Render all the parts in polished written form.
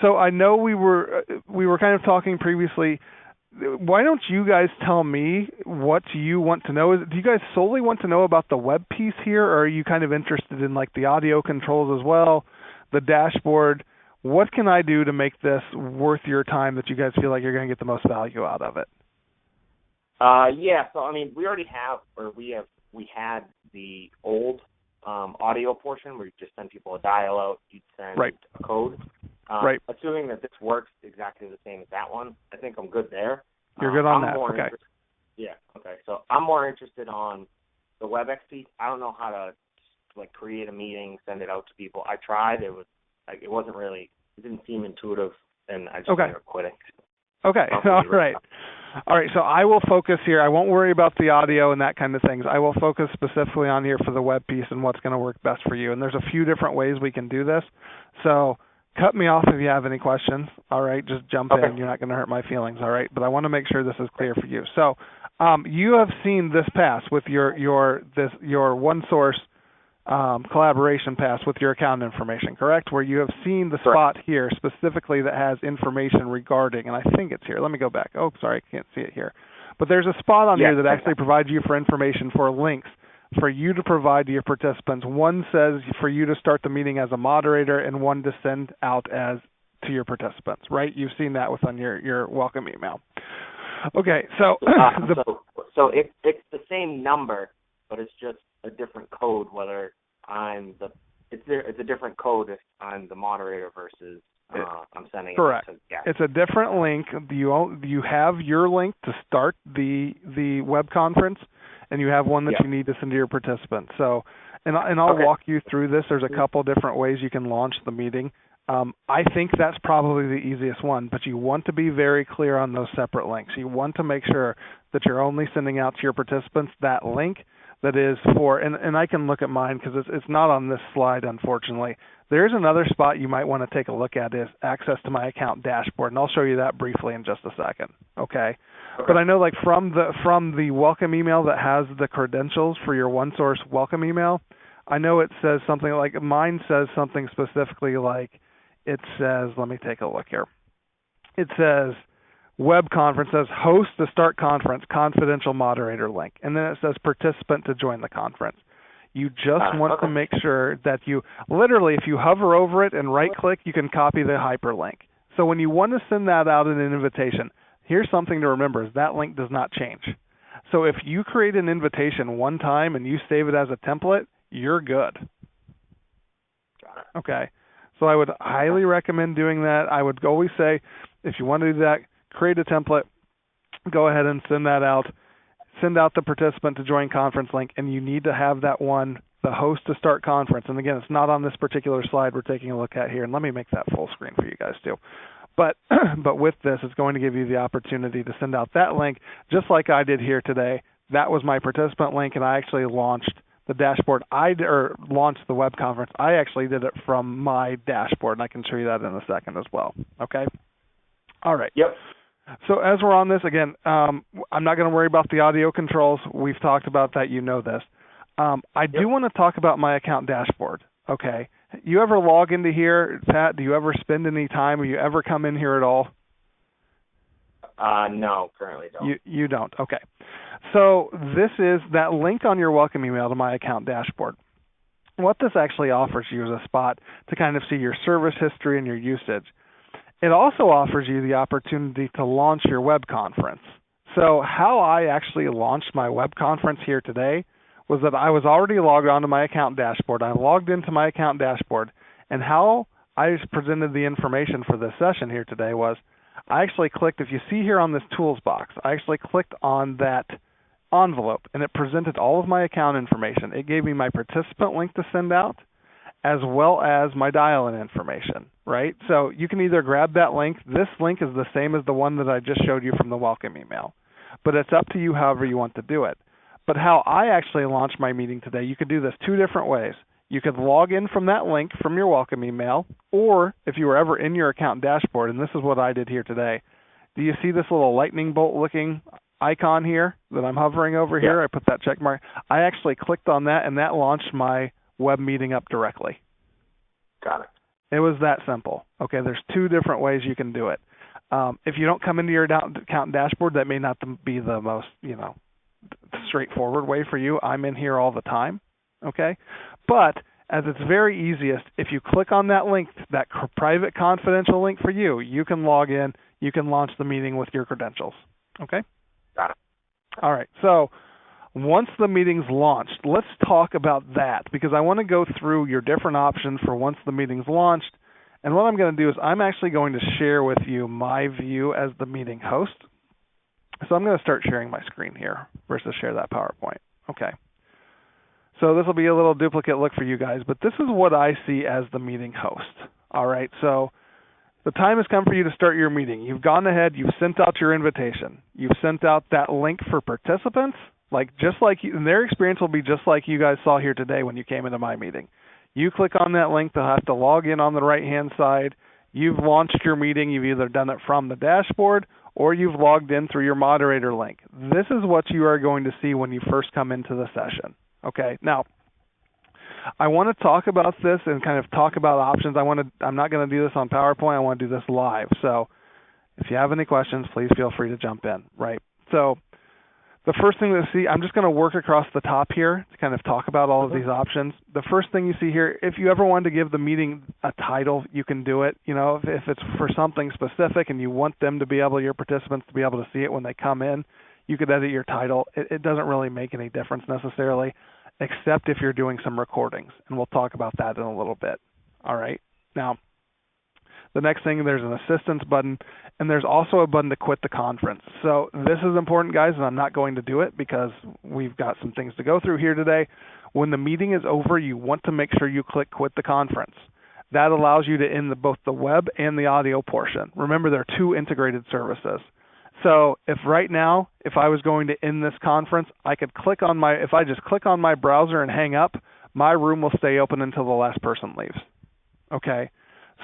So I know we were kind of talking previously. Why don't you guys tell me what you want to know? Do you guys solely want to know about the web piece here, or are you kind of interested in like the audio controls as well, the dashboard? What can I do to make this worth your time that you guys feel like you're going to get the most value out of it? Yeah. So I mean, we already have, or we had the old audio portion where you just send people a dial out, you'd send a code. Right. Assuming that this works exactly the same as that one, I think I'm good there. You're good on that. Okay. Yeah. Okay. So I'm more interested on the WebEx piece. I don't know how to like create a meeting, send it out to people. I tried. It didn't seem intuitive, and I just ended up quitting. Okay. All right. All right. So I will focus here. I won't worry about the audio and that kind of things. I will focus specifically on here for the web piece and what's going to work best for you. And there's a few different ways we can do this. So cut me off if you have any questions. All right. Just jump in. You're not going to hurt my feelings. All right. But I want to make sure this is clear for you. So you have seen this pass with your OneSource collaboration pass with your account information, correct? Where you have seen the spot here specifically that has information regarding, and I think it's here. Let me go back. Oh, sorry, I can't see it here. But there's a spot on here that actually provides you for information for links for you to provide to your participants. One says for you to start the meeting as a moderator, and one to send out as to your participants, right? You've seen that on your welcome email. Okay, so so it's the same number, but it's just a different code. Whether it's a different code if I'm the moderator versus I'm sending. Correct. It to guests. It's a different link. You have your link to start the web conference, and you have one that you need to send to your participants. So, and I'll walk you through this. There's a couple different ways you can launch the meeting. I think that's probably the easiest one, but you want to be very clear on those separate links. You want to make sure that you're only sending out to your participants that link that is for, and I can look at mine because it's not on this slide, unfortunately. There's another spot you might want to take a look at is access to my account dashboard, and I'll show you that briefly in just a second, okay? But I know like from the welcome email that has the credentials for your OneSource welcome email, I know it says something like, mine says something specifically like, it says, let me take a look here. It says, web conference, says host to start conference, confidential moderator link. And then it says participant to join the conference. You just want to make sure that you, literally, if you hover over it and right click, you can copy the hyperlink. So when you want to send that out in an invitation, here's something to remember is that link does not change. So if you create an invitation one time and you save it as a template, you're good. Okay. So I would highly recommend doing that. I would always say, if you want to do that, create a template, go ahead and send that out. Send out the participant to join conference link, and you need to have that one, the host to start conference. And again, it's not on this particular slide we're taking a look at here. And let me make that full screen for you guys too. But with this, it's going to give you the opportunity to send out that link, just like I did here today. That was my participant link, and I actually launched the dashboard. Launched the web conference. I actually did it from my dashboard, and I can show you that in a second as well. Okay? All right. Yep. So as we're on this, again, I'm not going to worry about the audio controls. We've talked about that. You know this. I do want to talk about my account dashboard. Okay. You ever log into here, Pat? Do you ever spend any time? Have you ever come in here at all? No, currently don't. You don't. Okay. So this is that link on your welcome email to my account dashboard. What this actually offers you is a spot to kind of see your service history and your usage. It also offers you the opportunity to launch your web conference. So how I actually launched my web conference here today was that I was already logged onto my account dashboard. I logged into my account dashboard, and how I presented the information for this session here today was I actually clicked, if you see here on this tools box, I actually clicked on that envelope, and it presented all of my account information. It gave me my participant link to send out, as well as my dial-in information, right? So you can either grab that link. This link is the same as the one that I just showed you from the welcome email, but it's up to you however you want to do it. But how I actually launched my meeting today, you could do this two different ways. You could log in from that link from your welcome email, or if you were ever in your account dashboard, and this is what I did here today. Do you see this little lightning bolt looking icon here that I'm hovering over here? I put that check mark. I actually clicked on that, and that launched my web meeting up directly. Got it. It was that simple. Okay, there's two different ways you can do it. If you don't come into your account dashboard, that may not be the most, straightforward way for you. I'm in here all the time. Okay, but as it's very easiest, if you click on that link, that private confidential link for you, you can log in, you can launch the meeting with your credentials. Okay? Got it. All right. So once the meeting's launched, let's talk about that because I want to go through your different options for once the meeting's launched. And what I'm going to do is I'm actually going to share with you my view as the meeting host. So I'm going to start sharing my screen here versus share that PowerPoint. Okay. So this will be a little duplicate look for you guys, but this is what I see as the meeting host. All right, so the time has come for you to start your meeting. You've gone ahead, you've sent out your invitation. You've sent out that link for participants, and their experience will be just like you guys saw here today when you came into my meeting. You click on that link, they'll have to log in on the right-hand side. You've launched your meeting. You've either done it from the dashboard or you've logged in through your moderator link. This is what you are going to see when you first come into the session. Okay, now I want to talk about this and kind of talk about options. I'm not going to do this on PowerPoint. I want to do this live. So if you have any questions, please feel free to jump in, right? So the first thing that you see, I'm just going to work across the top here to kind of talk about all of these options. The first thing you see here, if you ever wanted to give the meeting a title, you can do it. If it's for something specific and you want them to be able, your participants to be able to see it when they come in, you could edit your title. It doesn't really make any difference necessarily, except if you're doing some recordings, and we'll talk about that in a little bit. All right. Now, the next thing, there's an assistance button, and there's also a button to quit the conference. So this is important, guys, and I'm not going to do it because we've got some things to go through here today. When the meeting is over, you want to make sure you click quit the conference. That allows you to end both the web and the audio portion. Remember, there are two integrated services. So if right now, if I was going to end this conference, I could if I just click on my browser and hang up, my room will stay open until the last person leaves. Okay?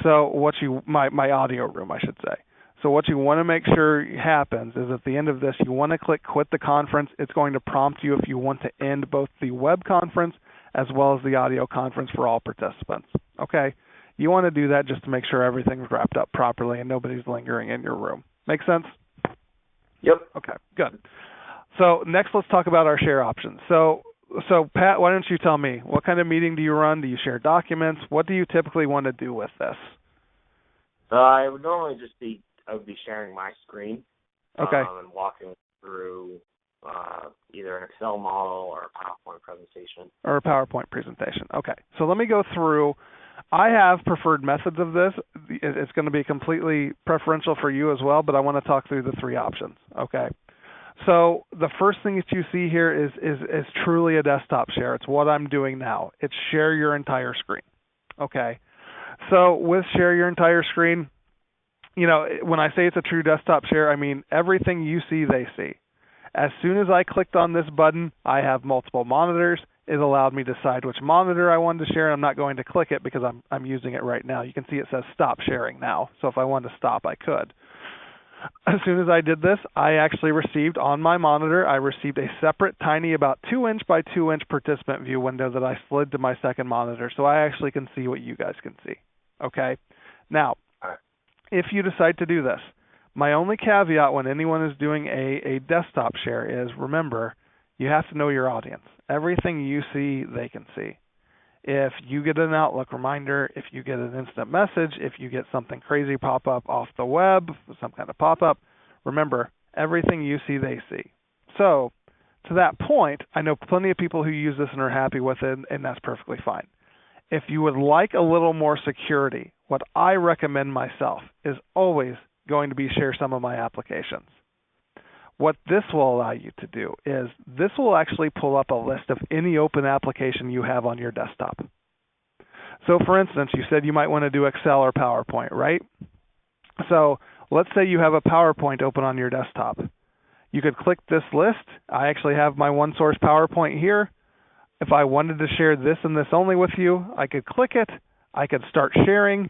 So my audio room, I should say. So what you want to make sure happens is at the end of this, you want to click quit the conference. It's going to prompt you if you want to end both the web conference as well as the audio conference for all participants. Okay? You want to do that just to make sure everything's wrapped up properly and nobody's lingering in your room. Make sense? Yep. Okay, good. So next, let's talk about our share options. So Pat, why don't you tell me, what kind of meeting do you run? Do you share documents? What do you typically want to do with this? I would normally I would be sharing my screen. Okay. And walking through either an Excel model or a PowerPoint presentation. Or a PowerPoint presentation. Okay. So let me go through. I have preferred methods of this. It's going to be completely preferential for you as well, but I want to talk through the three options. Okay. So the first thing that you see here is truly a desktop share. It's what I'm doing now. It's share your entire screen. Okay. So with share your entire screen, when I say it's a true desktop share, I mean everything you see, they see. As soon as I clicked on this button, I have multiple monitors. It allowed me to decide which monitor I wanted to share. I'm not going to click it because I'm using it right now. You can see it says stop sharing now. So if I wanted to stop, I could. As soon as I did this, I actually received on my monitor, I received a separate tiny about 2-inch by 2-inch participant view window that I slid to my second monitor. So I actually can see what you guys can see. Okay. Now, if you decide to do this, my only caveat when anyone is doing a desktop share is, remember, you have to know your audience. Everything you see, they can see. If you get an Outlook reminder, if you get an instant message, if you get something crazy pop up off the web, some kind of pop-up, remember, everything you see, they see. So to that point, I know plenty of people who use this and are happy with it, and that's perfectly fine. If you would like a little more security, what I recommend myself is always going to be share some of my applications. What this will allow you to do is this will actually pull up a list of any open application you have on your desktop. So for instance, you said you might want to do Excel or PowerPoint, right? So let's say you have a PowerPoint open on your desktop. You could click this list. I actually have my OneSource PowerPoint here. If I wanted to share this and this only with you, I could click it. I could start sharing.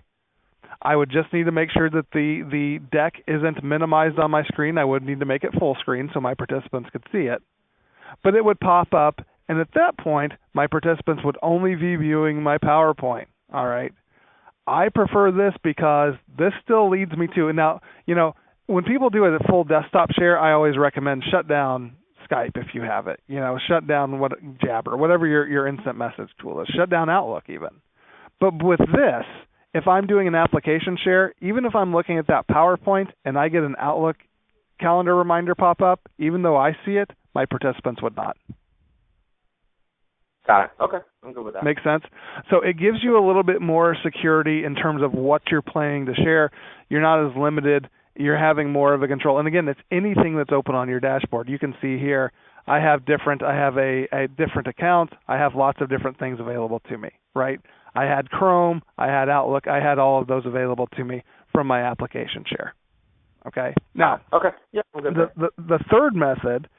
I would just need to make sure that the deck isn't minimized on my screen. I would need to make it full screen so my participants could see it. But it would pop up, and at that point, my participants would only be viewing my PowerPoint. All right. I prefer this because this still leads me to, and now, when people do a full desktop share, I always recommend shut down Skype if you have it. Shut down Jabber, whatever your instant message tool is. Shut down Outlook even. But with this, if I'm doing an application share, even if I'm looking at that PowerPoint and I get an Outlook calendar reminder pop up, even though I see it, my participants would not. Got it. Okay. I'm good with that. Makes sense? So it gives you a little bit more security in terms of what you're planning to share. You're not as limited. You're having more of a control. And again, it's anything that's open on your dashboard. You can see here, I have a different account. I have lots of different things available to me, right? I had Chrome, I had Outlook, I had all of those available to me from my application share. Okay? Now, okay. Yeah, I'm good the third method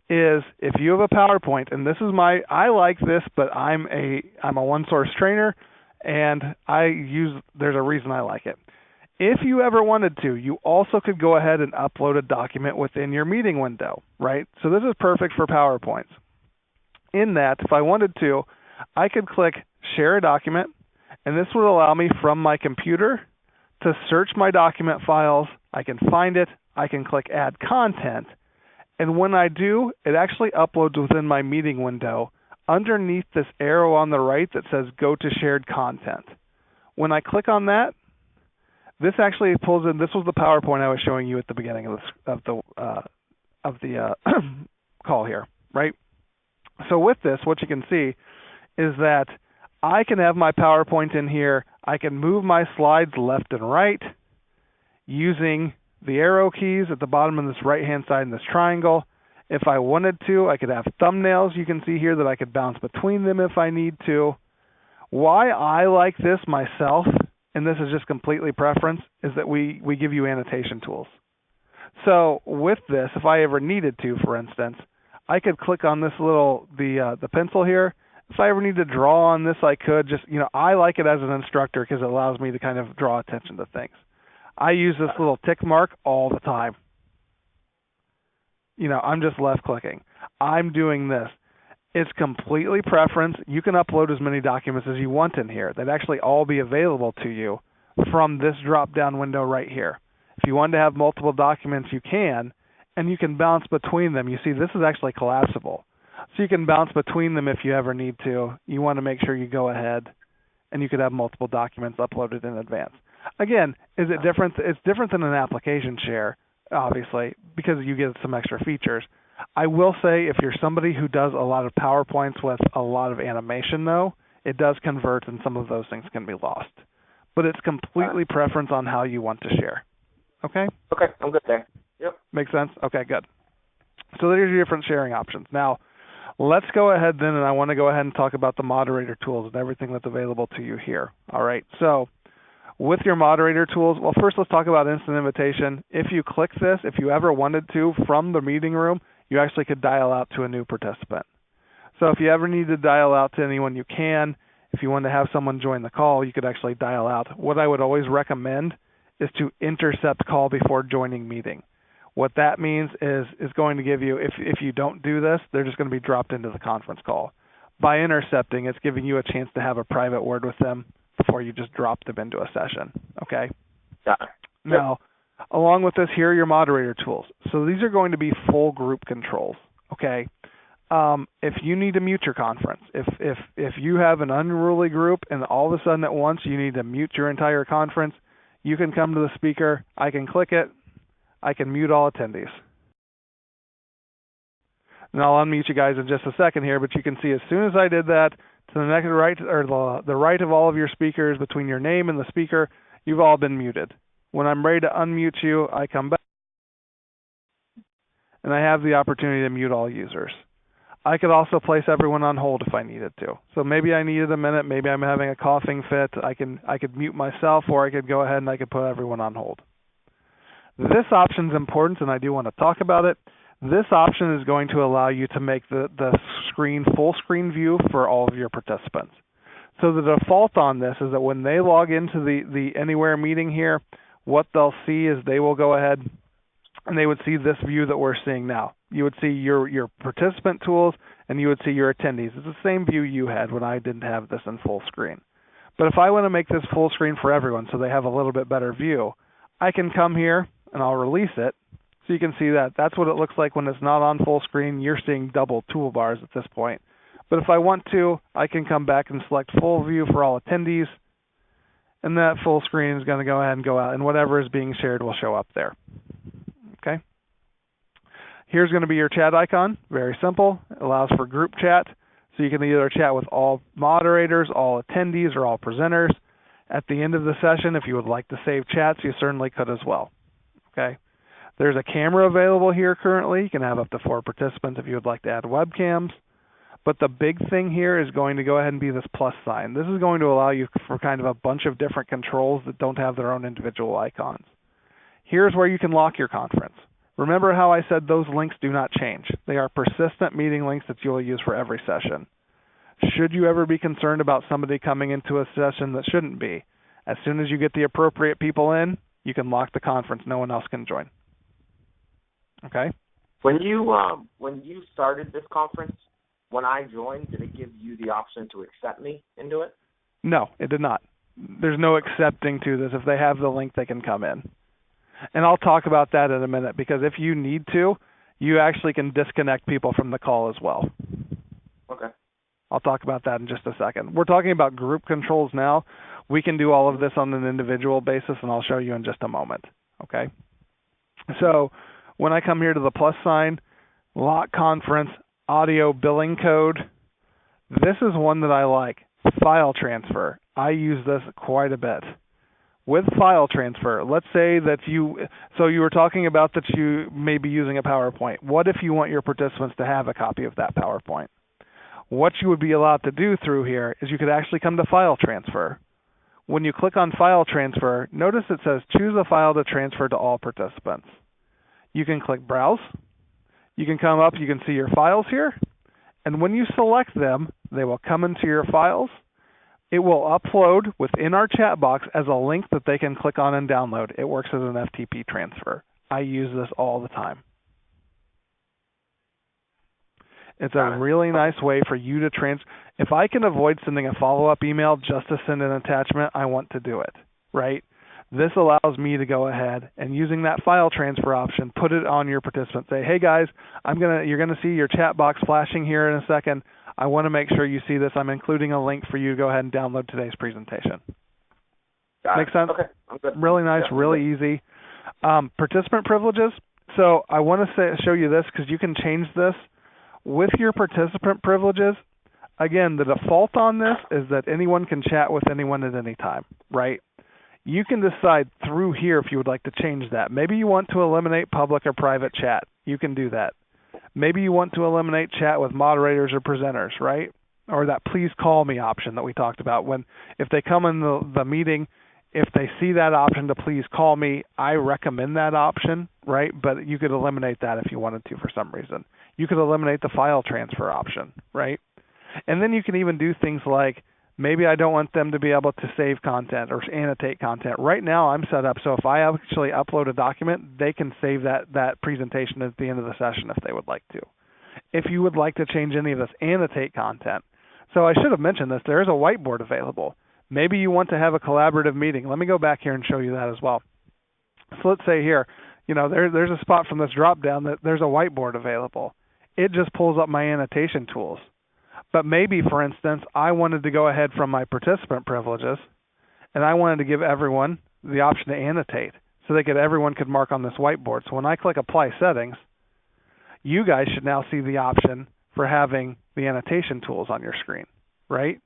is if you have a PowerPoint, and this is I like this, but I'm a OneSource trainer, and there's a reason I like it. If you ever wanted to, you also could go ahead and upload a document within your meeting window, right? So this is perfect for PowerPoints. In that, if I wanted to, I could click Share a Document, and this would allow me from my computer to search my document files. I can find it. I can click Add Content. And when I do, it actually uploads within my meeting window underneath this arrow on the right that says Go to Shared Content. When I click on that, this actually pulls in. This was the PowerPoint I was showing you at the beginning of the call here, right? So with this, what you can see is that I can have my PowerPoint in here. I can move my slides left and right using the arrow keys at the bottom of this right-hand side in this triangle. If I wanted to, I could have thumbnails you can see here that I could bounce between them if I need to. Why I like this myself, and this is just completely preference, is that we give you annotation tools. So with this, if I ever needed to, for instance, I could click on this the pencil here. If I ever need to draw on this, I could just, I like it as an instructor because it allows me to kind of draw attention to things. I use this little tick mark all the time. I'm just left clicking. I'm doing this. It's completely preference. You can upload as many documents as you want in here. They'd actually all be available to you from this drop-down window right here. If you want to have multiple documents, you can, and you can bounce between them. You see, this is actually collapsible. So you can bounce between them if you ever need to. You want to make sure you go ahead, and you could have multiple documents uploaded in advance. Again, is it different? It's different than an application share, obviously, because you get some extra features. I will say if you're somebody who does a lot of PowerPoints with a lot of animation, though, it does convert and some of those things can be lost. But it's completely preference on how you want to share. Okay? Okay, I'm good there. Yep. Makes sense? Okay, good. So there's your different sharing options. Now, let's go ahead then, and I want to go ahead and talk about the moderator tools and everything that's available to you here. All right, so with your moderator tools, well, first let's talk about instant invitation. If you click this, if you ever wanted to, from the meeting room, you actually could dial out to a new participant. So if you ever need to dial out to anyone, you can. If you want to have someone join the call, you could actually dial out. What I would always recommend is to intercept call before joining meeting. What that means is going to give you, if you don't do this, they're just going to be dropped into the conference call. By intercepting, it's giving you a chance to have a private word with them before you just drop them into a session. Okay? Yeah. Now, along with this, here are your moderator tools. So these are going to be full group controls. Okay? If you need to mute your conference, if you have an unruly group and all of a sudden at once you need to mute your entire conference, you can come to the speaker. I can click it. I can mute all attendees. And I'll unmute you guys in just a second here, but you can see as soon as I did that, to the next right, or the right of all of your speakers, between your name and the speaker, you've all been muted. When I'm ready to unmute you, I come back, and I have the opportunity to mute all users. I could also place everyone on hold if I needed to. So maybe I needed a minute, maybe I'm having a coughing fit, I could mute myself, or I could go ahead and I could put everyone on hold. This option is important, and I do want to talk about it. This option is going to allow you to make the screen full screen view for all of your participants. So the default on this is that when they log into the Anywhere meeting here, what they'll see is they will go ahead and they would see this view that we're seeing now. You would see your participant tools, and you would see your attendees. It's the same view you had when I didn't have this in full screen. But if I want to make this full screen for everyone so they have a little bit better view, I can come here and I'll release it so you can see that. That's what it looks like when it's not on full screen. You're seeing double toolbars at this point. But if I want to, I can come back and select full view for all attendees, and that full screen is going to go ahead and go out, and whatever is being shared will show up there. Okay. Here's going to be your chat icon. Very simple. It allows for group chat, so you can either chat with all moderators, all attendees, or all presenters. At the end of the session, if you would like to save chats, you certainly could as well. Okay. There's a camera available here currently. You can have up to 4 participants if you would like to add webcams. But the big thing here is going to go ahead and be this plus sign. This is going to allow you for kind of a bunch of different controls that don't have their own individual icons. Here's where you can lock your conference. Remember how I said those links do not change. They are persistent meeting links that you will use for every session. Should you ever be concerned about somebody coming into a session that shouldn't be, as soon as you get the appropriate people in, you can lock the conference. No one else can join. Okay? When you started this conference, when I joined, did it give you the option to accept me into it? No, it did not. There's no accepting to this. If they have the link, they can come in. And I'll talk about that in a minute, because if you need to, you actually can disconnect people from the call as well. Okay. I'll talk about that in just a second. We're talking about group controls now. We can do all of this on an individual basis, and I'll show you in just a moment. Okay? So when I come here to the plus sign, lock conference, audio billing code, this is one that I like. File transfer. I use this quite a bit. With file transfer, let's say that you were talking about that you may be using a PowerPoint. What if you want your participants to have a copy of that PowerPoint? What you would be allowed to do through here is you could actually come to file transfer. When you click on file transfer, notice it says choose a file to transfer to all participants. You can click browse. You can come up, you can see your files here, and when you select them, they will come into your files. It will upload within our chat box as a link that they can click on and download. It works as an FTP transfer. I use this all the time. It's a really nice way for you to if I can avoid sending a follow-up email just to send an attachment, I want to do it, right? This allows me to go ahead and, using that file transfer option, put it on your participant. Say, hey guys, you're gonna see your chat box flashing here in a second. I want to make sure you see this. I'm including a link for you to go ahead and download today's presentation. Make sense? Okay, I'm good. Really nice, really easy. Participant privileges. So I want to show you this because you can change this with your participant privileges. Again, the default on this is that anyone can chat with anyone at any time, right? You can decide through here if you would like to change that. Maybe you want to eliminate public or private chat. You can do that. Maybe you want to eliminate chat with moderators or presenters, right? Or that please call me option that we talked about. If they come in the meeting, if they see that option to please call me, I recommend that option, right? But you could eliminate that if you wanted to for some reason. You could eliminate the file transfer option, right? And then you can even do things like, maybe I don't want them to be able to save content or annotate content. Right now I'm set up so if I actually upload a document, they can save that presentation at the end of the session if they would like to. If you would like to change any of this, annotate content. So I should have mentioned this. There is a whiteboard available. Maybe you want to have a collaborative meeting. Let me go back here and show you that as well. So let's say here, there's a spot from this drop down that there's a whiteboard available. It just pulls up my annotation tools. But maybe, for instance, I wanted to go ahead from my participant privileges, and I wanted to give everyone the option to annotate so everyone could mark on this whiteboard. So when I click Apply Settings, you guys should now see the option for having the annotation tools on your screen, right?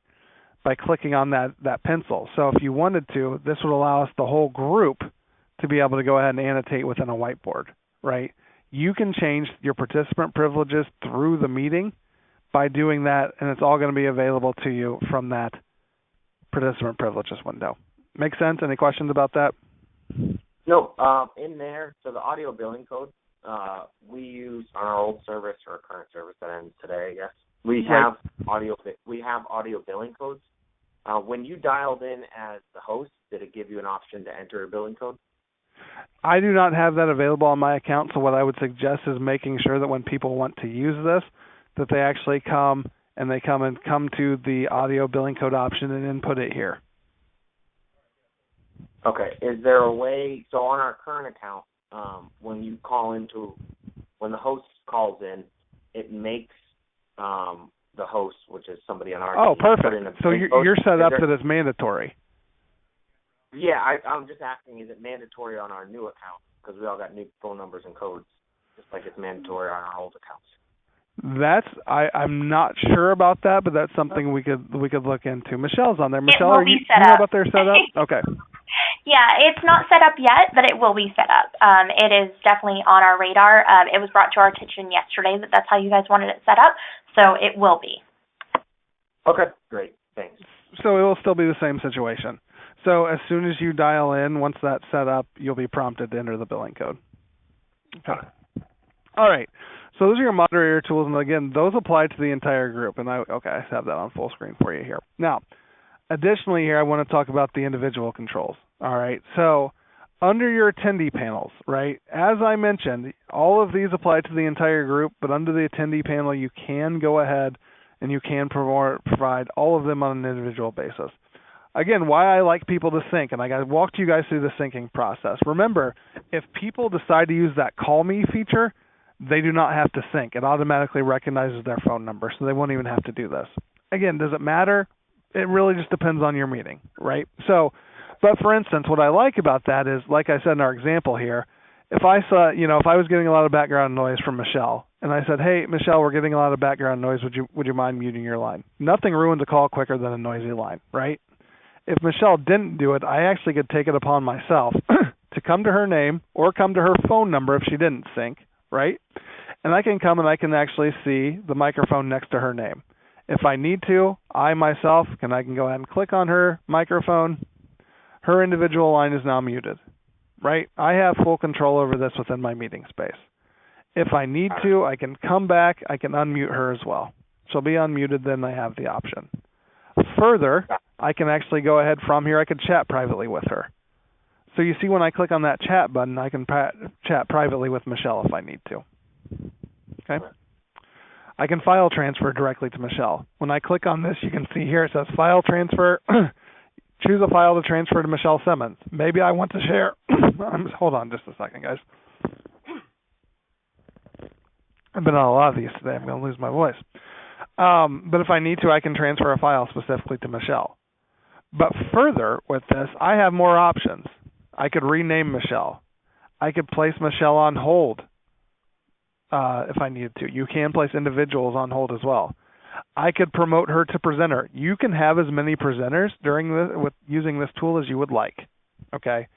By clicking on that pencil. So if you wanted to, this would allow us, the whole group, to be able to go ahead and annotate within a whiteboard, right? You can change your participant privileges through the meeting by doing that, and it's all going to be available to you from that participant privileges window. Make sense? Any questions about that? No. In there, so the audio billing code, we use on our old service or our current service that ends today, I guess. We have audio billing codes. When you dialed in as the host, did it give you an option to enter a billing code? I do not have that available on my account, so what I would suggest is making sure that when people want to use this, that they actually come to the audio billing code option and input it here. Okay. Is there a way, so on our current account, when the host calls in, it makes the host, which is somebody on our Oh, team, perfect. So you're set up that it's mandatory. Yeah, I'm just asking, is it mandatory on our new account? Because we all got new phone numbers and codes, just like it's mandatory on our old accounts. I'm not sure about that, but that's something we could look into. Michelle's on there. Michelle, do you know about their setup? Okay. Yeah, it's not set up yet, but it will be set up. It is definitely on our radar. It was brought to our attention yesterday that that's how you guys wanted it set up, so it will be. Okay, great. Thanks. So it will still be the same situation. So as soon as you dial in, once that's set up, you'll be prompted to enter the billing code. Okay. All right. So those are your moderator tools, and again, those apply to the entire group. And I have that on full screen for you here. Now, additionally here, I want to talk about the individual controls. All right. So under your attendee panels, right, as I mentioned, all of these apply to the entire group, but under the attendee panel, you can go ahead and you can provide all of them on an individual basis. Again, why I like people to sync, and I walked you guys through the syncing process. Remember, if people decide to use that call me feature, they do not have to sync. It automatically recognizes their phone number, so they won't even have to do this. Again, does it matter? It really just depends on your meeting, right? So, but for instance, what I like about that is, like I said in our example here, if I was getting a lot of background noise from Michelle, and I said, hey, Michelle, we're getting a lot of background noise, would you mind muting your line? Nothing ruins a call quicker than a noisy line, right? If Michelle didn't do it, I actually could take it upon myself to come to her name or come to her phone number if she didn't sync, right? And I can come and I can actually see the microphone next to her name. If I need to, I myself can go ahead and click on her microphone. Her individual line is now muted, right? I have full control over this within my meeting space. If I need to, I can come back, I can unmute her as well. She'll be unmuted, then I have the option. Further, I can actually go ahead from here, I can chat privately with her. So you see when I click on that chat button, I can chat privately with Michelle if I need to. Okay? I can file transfer directly to Michelle. When I click on this, you can see here it says file transfer. Choose a file to transfer to Michelle Simmons. Maybe I want to share. Hold on just a second, guys. I've been on a lot of these today. I'm going to lose my voice. But if I need to, I can transfer a file specifically to Michelle. But further with this, I have more options. I could rename Michelle. I could place Michelle on hold if I needed to. You can place individuals on hold as well. I could promote her to presenter. You can have as many presenters with using this tool as you would like. Okay?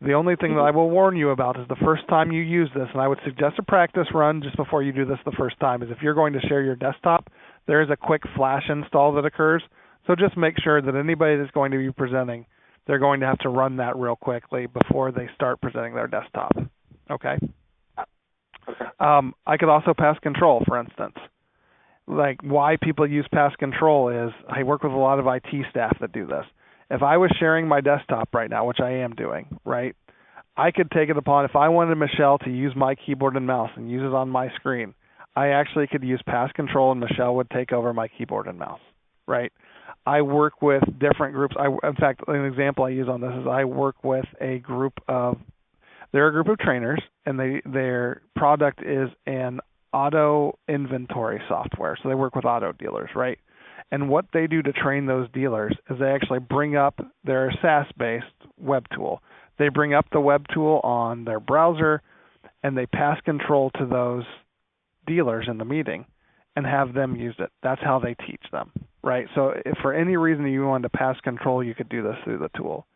The only thing that I will warn you about is the first time you use this, and I would suggest a practice run just before you do this the first time, is if you're going to share your desktop, there is a quick flash install that occurs. So just make sure that anybody that's going to be presenting, they're going to have to run that real quickly before they start presenting their desktop. Okay? I could also pass control, for instance. Like why people use pass control is I work with a lot of IT staff that do this. If I was sharing my desktop right now, which I am doing, right, I could take it upon, if I wanted Michelle to use my keyboard and mouse and use it on my screen, I actually could use pass control and Michelle would take over my keyboard and mouse, right? I work with different groups. In fact, an example I use on this is I work with they're a group of trainers, and their product is an auto inventory software. So they work with auto dealers, right? And what they do to train those dealers is they actually bring up their SaaS-based web tool. They bring up the web tool on their browser, and they pass control to those dealers in the meeting and have them use it. That's how they teach them, right? So if for any reason you wanted to pass control, you could do this through the tool.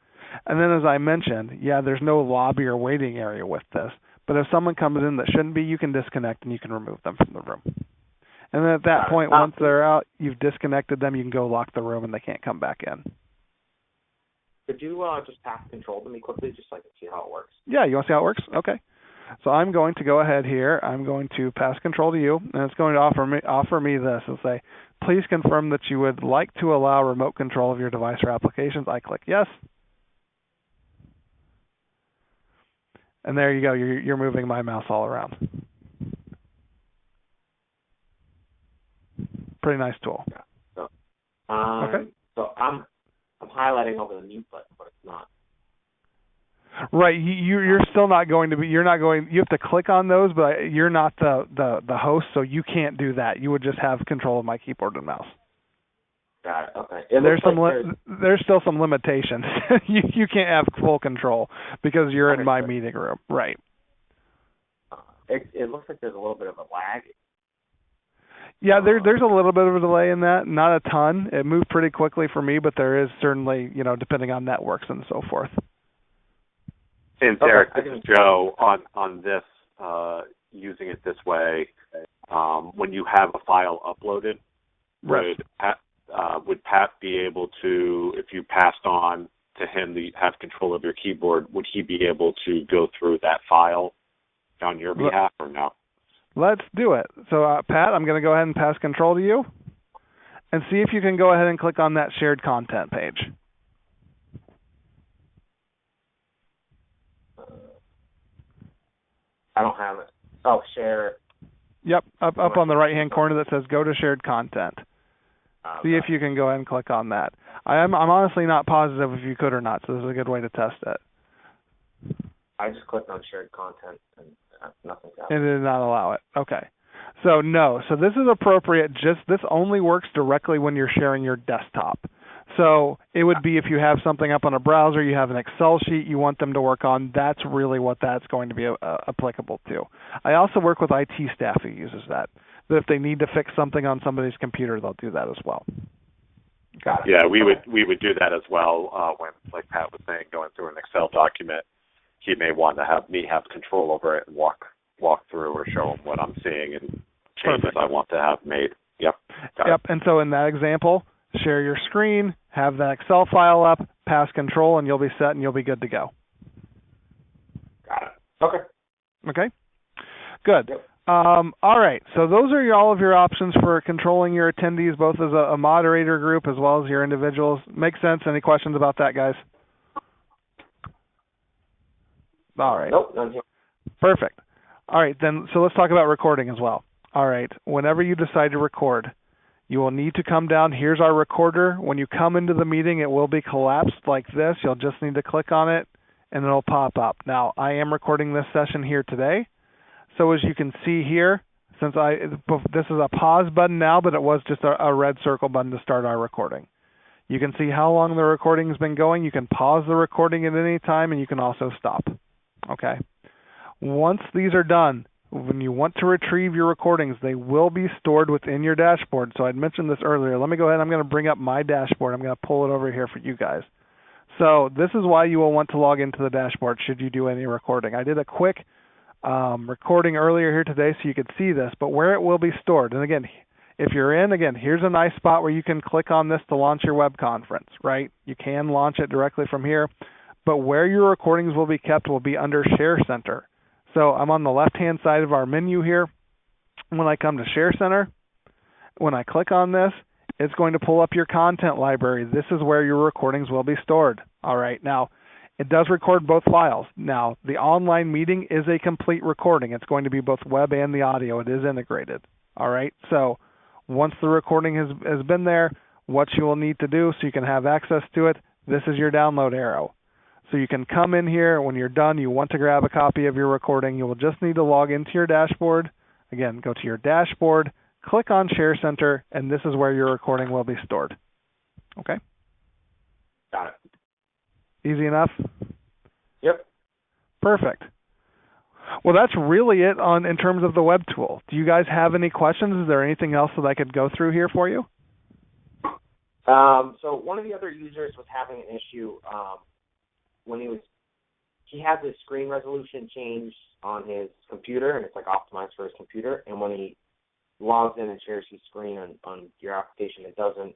And then as I mentioned, there's no lobby or waiting area with this. But if someone comes in that shouldn't be, you can disconnect and you can remove them from the room. And then at that point, once they're out, you've disconnected them, you can go lock the room and they can't come back in. Could you just pass control to me quickly just so I can see how it works? Yeah, you want to see how it works? Okay. So I'm going to go ahead here. I'm going to pass control to you, and it's going to offer me this and say, please confirm that you would like to allow remote control of your device or applications. I click yes. And there you go. You're moving my mouse all around. Pretty nice tool. Yeah. So, okay. So I'm highlighting over the mute button, but it's not Right. You're still not going to be. You're not going. You have to click on those, but you're not the host, so you can't do that. You would just have control of my keyboard and mouse. Got it. Okay. There's still some limitations. you can't have full control because you're in my meeting room. Right. It looks like there's a little bit of a lag. Yeah, there's a little bit of a delay in that. Not a ton. It moved pretty quickly for me, but there is certainly, depending on networks and so forth. And Derek, this is Joe. On this, using it this way, when you have a file uploaded, right. Would Pat be able to, if you passed on to him to have control of your keyboard, would he be able to go through that file on your behalf or no? Let's do it. So, Pat, I'm going to go ahead and pass control to you and see if you can go ahead and click on that shared content page. I don't have it. Oh, share. Yep, up on the right-hand corner that says go to shared content. See if you can go ahead and click on that. I'm honestly not positive if you could or not, so this is a good way to test it. I just clicked on shared content and nothing's happened. And it did not allow it. Okay. So no. So this is appropriate. This only works directly when you're sharing your desktop. So it would be if you have something up on a browser, you have an Excel sheet you want them to work on, that's really what that's going to be applicable to. I also work with IT staff who uses that. But if they need to fix something on somebody's computer, they'll do that as well. Got it. Yeah, we would do that as well when, like Pat was saying, going through an Excel document. He may want to have me have control over it and walk through or show him what I'm seeing and changes Perfect. I want to have made. Yep. Yep. And so in that example, share your screen, have that Excel file up, pass control, and you'll be set and you'll be good to go. Got it. Okay. Okay? Good. Yep. All right. So those are all of your options for controlling your attendees, both as a moderator group as well as your individuals. Makes sense? Any questions about that, guys? All right. Nope, none here. Perfect. All right, then, so let's talk about recording as well. All right, whenever you decide to record, you will need to come down. Here's our recorder. When you come into the meeting, it will be collapsed like this. You'll just need to click on it, and it'll pop up. Now, I am recording this session here today. So as you can see here, since this is a pause button now, but it was just a red circle button to start our recording. You can see how long the recording has been going. You can pause the recording at any time, and you can also stop. Okay. Once these are done, when you want to retrieve your recordings, they will be stored within your dashboard. So I'd mentioned this earlier. Let me go ahead. I'm going to bring up my dashboard. I'm going to pull it over here for you guys. So this is why you will want to log into the dashboard should you do any recording. I did a quick recording earlier here today so you could see this, but where it will be stored. And again, if you're in, here's a nice spot where you can click on this to launch your web conference, right? You can launch it directly from here. But where your recordings will be kept will be under Share Center. So I'm on the left-hand side of our menu here. When I come to Share Center, when I click on this, it's going to pull up your content library. This is where your recordings will be stored. All right. Now, it does record both files. Now, the online meeting is a complete recording. It's going to be both web and the audio. It is integrated. All right. So once the recording has been there, what you will need to do so you can have access to it, this is your download arrow. So you can come in here. When you're done, you want to grab a copy of your recording. You will just need to log into your dashboard. Again, go to your dashboard, click on Share Center, and this is where your recording will be stored. Okay? Got it. Easy enough? Yep. Perfect. Well, that's really it in terms of the web tool. Do you guys have any questions? Is there anything else that I could go through here for you? So one of the other users was having an issue when he has his screen resolution changed on his computer, and it's like optimized for his computer. And when he logs in and shares his screen on your application, it doesn't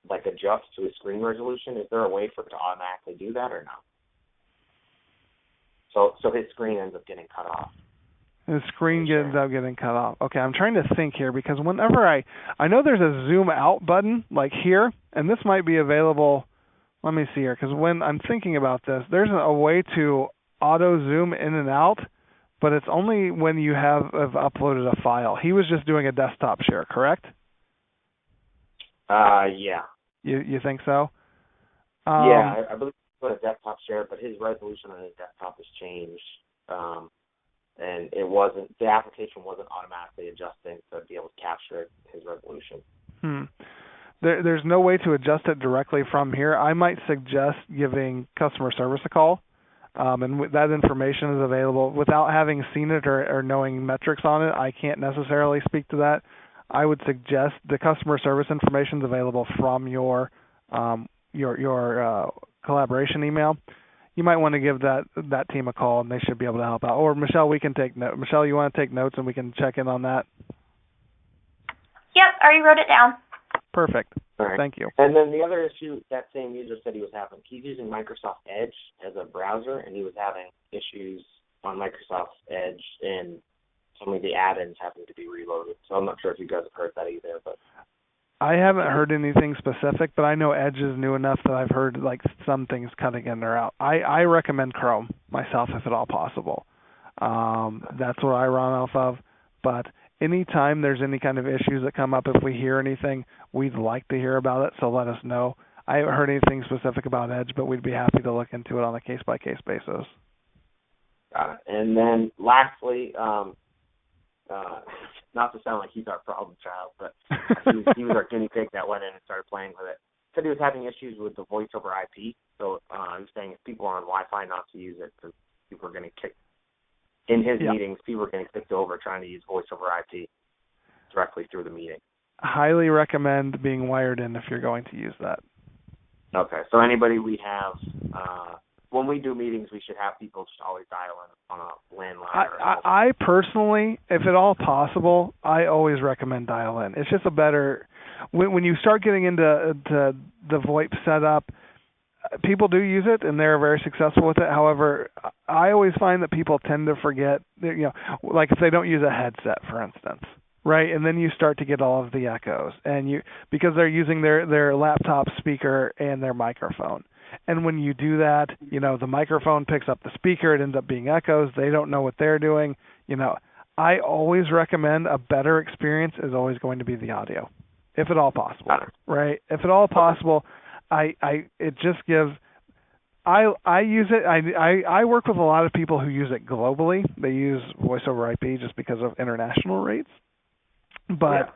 like adjust to his screen resolution. Is there a way for it to automatically do that or no? So his screen ends up getting cut off. His screen ends up getting cut off. Okay, I'm trying to think here because whenever I know there's a zoom out button like here, and this might be available. Let me see here, because when I'm thinking about this, there's a way to auto zoom in and out, but it's only when you have uploaded a file. He was just doing a desktop share, correct? Yeah. You think so? Yeah, I believe put a desktop share, but his resolution on his desktop has changed. And the application wasn't automatically adjusting to be able to capture his resolution. There's no way to adjust it directly from here. I might suggest giving customer service a call, and that information is available. Without having seen it or knowing metrics on it, I can't necessarily speak to that. I would suggest the customer service information is available from your collaboration email. You might want to give that team a call, and they should be able to help out. Or Michelle, we can take notes. Michelle, you want to take notes, and we can check in on that? Yep, I already wrote it down. Perfect. All right. Thank you. And then the other issue that same user said he was having, he's using Microsoft Edge as a browser, and he was having issues on Microsoft Edge, and some of the add-ins having to be reloaded. So I'm not sure if you guys have heard that either, but I haven't heard anything specific, but I know Edge is new enough that I've heard like some things cutting in or out. I recommend Chrome myself if at all possible. That's what I run off of. But anytime there's any kind of issues that come up, if we hear anything, we'd like to hear about it, so let us know. I haven't heard anything specific about Edge, but we'd be happy to look into it on a case-by-case basis. Got it. And then lastly, not to sound like he's our problem child, but he was our guinea pig that went in and started playing with it. Said he was having issues with the voice over IP. So he was saying if people are on Wi-Fi, not to use it because people are getting kicked. In his meetings, people are getting kicked over trying to use voice over IP directly through the meeting. Highly recommend being wired in if you're going to use that. Okay, so anybody we have, when we do meetings, we should have people just always dial in on a landline. I personally, if at all possible, I always recommend dial in. It's just a better, when you start getting into the VoIP setup, people do use it and they're very successful with it. However, I always find that people tend to forget, like if they don't use a headset, for instance, right? And then you start to get all of the echoes, and because they're using their laptop speaker and their microphone. And when you do that, the microphone picks up the speaker. It ends up being echoes. They don't know what they're doing. I always recommend a better experience is always going to be the audio, if at all possible, right? If at all possible, it just gives. I use it. I work with a lot of people who use it globally. They use voice over IP just because of international rates. But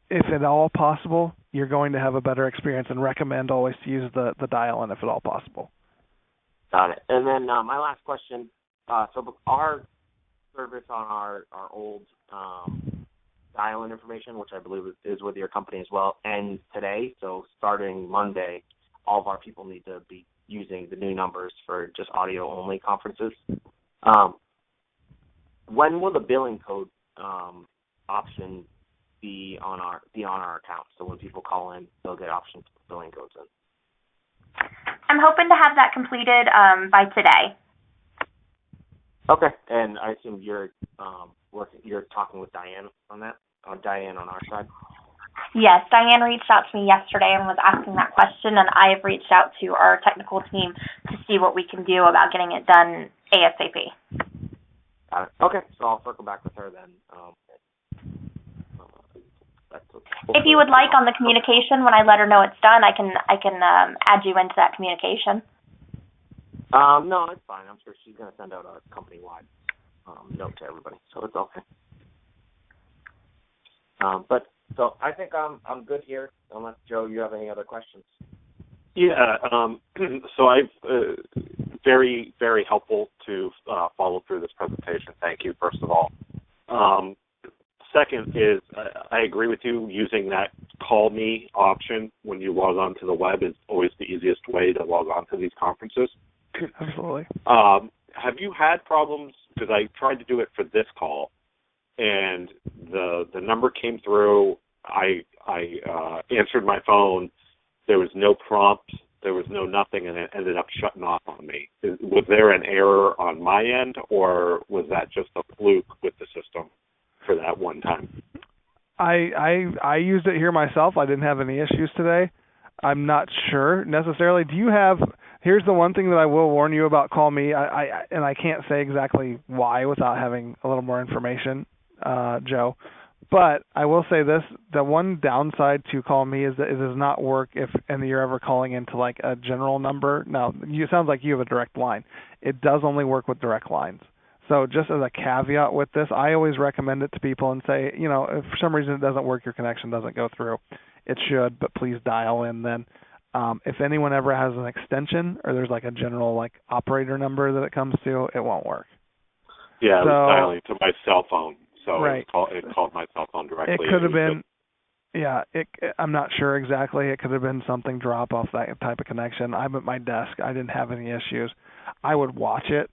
if at all possible, you're going to have a better experience, and recommend always to use the dial-in if at all possible. Got it. And then my last question, so our service on our old dial-in information, which I believe is with your company as well, ends today. So starting Monday, all of our people need to be using the new numbers for just audio-only conferences. When will the billing code option be on our account? So when people call in, they'll get options to put billing codes in. I'm hoping to have that completed by today. Okay, and I assume you're talking with Diane on that, Diane on our side? Yes, Diane reached out to me yesterday and was asking that question, and I have reached out to our technical team to see what we can do about getting it done ASAP. Got it. Okay, so I'll circle back with her then. If you would like on the communication, when I let her know it's done, I can add you into that communication. No, it's fine. I'm sure she's going to send out a company-wide note to everybody, so it's okay. So I think I'm good here, unless, Joe, you have any other questions. Yeah, so I've very, very helpful to follow through this presentation. Thank you, first of all. Second is, I agree with you, using that call me option when you log on to the web is always the easiest way to log on to these conferences. Absolutely. Have you had problems, because I tried to do it for this call, and the number came through, I answered my phone, there was no prompt, there was no nothing, and it ended up shutting off on me. Was there an error on my end, or was that just a fluke with the system for that one time? I used it here myself. I didn't have any issues today. I'm not sure necessarily. Do you have? Here's the one thing that I will warn you about Call Me. And I can't say exactly why without having a little more information, Joe. But I will say this: the one downside to Call Me is that it does not work if and you're ever calling into like a general number. Now, it sounds like you have a direct line. It does only work with direct lines. So just as a caveat with this, I always recommend it to people and say, you know, if for some reason it doesn't work, your connection doesn't go through, it should, but please dial in then. If anyone ever has an extension or there's like a general like operator number that it comes to, it won't work. Yeah, it was dialing to my cell phone, so right. it called my cell phone directly. It could have been, I'm not sure exactly. It could have been something drop off that type of connection. I'm at my desk. I didn't have any issues. I would watch it.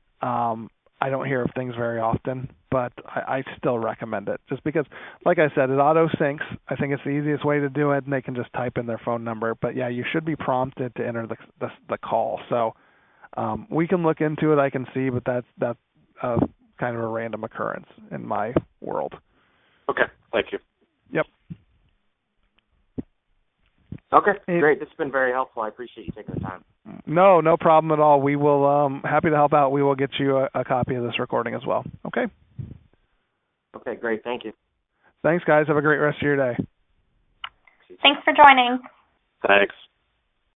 I don't hear of things very often, but I still recommend it just because, like I said, it auto syncs. I think it's the easiest way to do it, and they can just type in their phone number. But yeah, you should be prompted to enter the call. So we can look into it. I can see, but that's kind of a random occurrence in my world. Okay, thank you. Yep. Okay, great. This has been very helpful. I appreciate you taking the time. No problem at all. We will happy to help out. We will get you a copy of this recording as well. Okay. Okay, great. Thank you. Thanks, guys. Have a great rest of your day. Thanks for joining. Thanks.